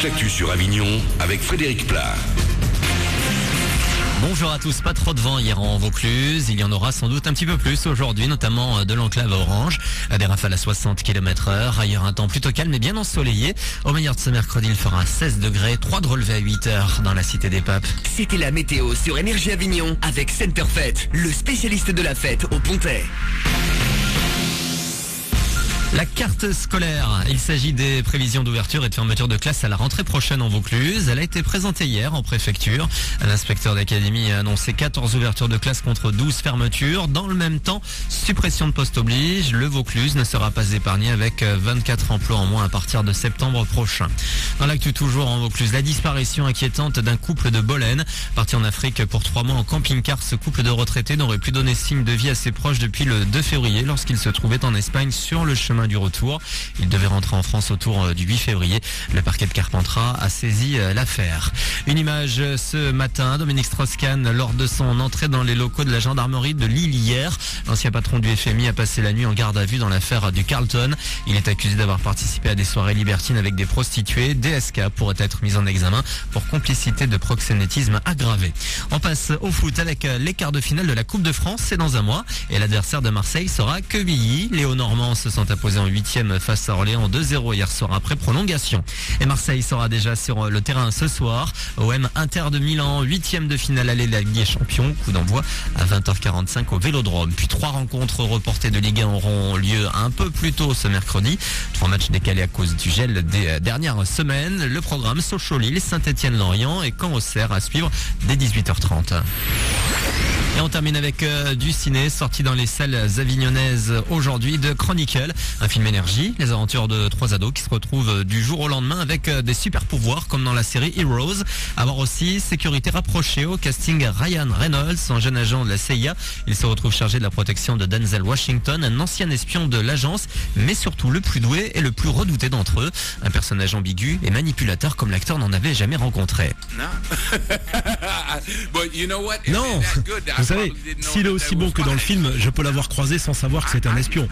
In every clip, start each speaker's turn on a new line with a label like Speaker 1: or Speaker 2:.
Speaker 1: toute l'actu sur Avignon avec Frédéric Plat.
Speaker 2: Bonjour à tous, pas trop de vent hier en Vaucluse, il y en aura sans doute un petit peu plus aujourd'hui, notamment de l'enclave orange, des rafales à 60 km/h, ailleurs un temps plutôt calme et bien ensoleillé. Au meilleur de ce mercredi, il fera 16 degrés, 3 de relevé à 8 heures dans la cité des Papes.
Speaker 3: C'était la météo sur Énergie Avignon avec Centerfait, le spécialiste de la fête au Pontet.
Speaker 2: La carte scolaire, il s'agit des prévisions d'ouverture et de fermeture de classe à la rentrée prochaine en Vaucluse. Elle a été présentée hier en préfecture. L'inspecteur d'académie a annoncé 14 ouvertures de classe contre 12 fermetures. Dans le même temps, suppression de postes oblige. Le Vaucluse ne sera pas épargné avec 24 emplois en moins à partir de septembre prochain. Dans l'actu toujours en Vaucluse, la disparition inquiétante d'un couple de Bolène. Parti en Afrique pour 3 mois en camping-car, ce couple de retraités n'aurait plus donné signe de vie à ses proches depuis le 2 février lorsqu'il se trouvait en Espagne sur le chemin du retour. Il devait rentrer en France autour du 8 février. Le parquet de Carpentras a saisi l'affaire. Une image ce matin, Dominique Strauss-Kahn lors de son entrée dans les locaux de la gendarmerie de Lille hier. L'ancien patron du FMI a passé la nuit en garde à vue dans l'affaire du Carlton. Il est accusé d'avoir participé à des soirées libertines avec des prostituées. DSK pourrait être mis en examen pour complicité de proxénétisme aggravé. On passe au foot avec les quarts de finale de la Coupe de France. C'est dans un mois et l'adversaire de Marseille sera Quevilly. Léo Normand se sont imposés en 8e face à Orléans 2-0 hier soir après prolongation. Et Marseille sera déjà sur le terrain ce soir. OM Inter de Milan, 8e de finale aller de la Ligue des Champions. Coup d'envoi à 20h45 au Vélodrome. Puis 3 rencontres reportées de Ligue 1 auront lieu un peu plus tôt ce mercredi. 3 matchs décalés à cause du gel des dernières semaines. Le programme Sochaux-Lille, Saint-Étienne-Lorient et Caen-Auxerre à suivre dès 18h30. Et on termine avec du ciné, sorti dans les salles avignonnaises aujourd'hui de Chronicle, un film énergie, les aventures de 3 ados qui se retrouvent du jour au lendemain avec des super pouvoirs comme dans la série Heroes. À voir aussi sécurité rapprochée au casting Ryan Reynolds, un jeune agent de la CIA. Il se retrouve chargé de la protection de Denzel Washington, un ancien espion de l'agence, mais surtout le plus doué et le plus redouté d'entre eux. Un personnage ambigu et manipulateur comme l'acteur n'en avait jamais rencontré.
Speaker 4: Non, vous savez, s'il est aussi bon que dans le film, je peux l'avoir croisé sans savoir que c'est un espion.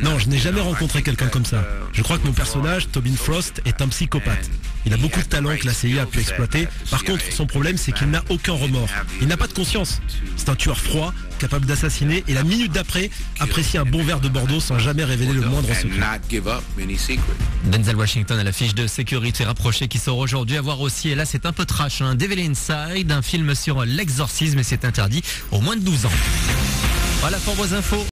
Speaker 4: Non, je n'ai jamais rencontré quelqu'un comme ça. Je crois que mon personnage, Tobin Frost, est un psychopathe. Il a beaucoup de talent que la CIA a pu exploiter. Par contre, son problème, c'est qu'il n'a aucun remords. Il n'a pas de conscience. C'est un tueur froid, capable d'assassiner et la minute d'après, apprécie un bon verre de Bordeaux sans jamais révéler le moindre secret.
Speaker 2: Denzel Washington à la fiche de sécurité rapprochée qui sort aujourd'hui. À voir aussi, et là c'est un peu trash, Devil Inside, un film sur l'exorcisme et c'est interdit aux moins de 12 ans. Voilà pour vos infos.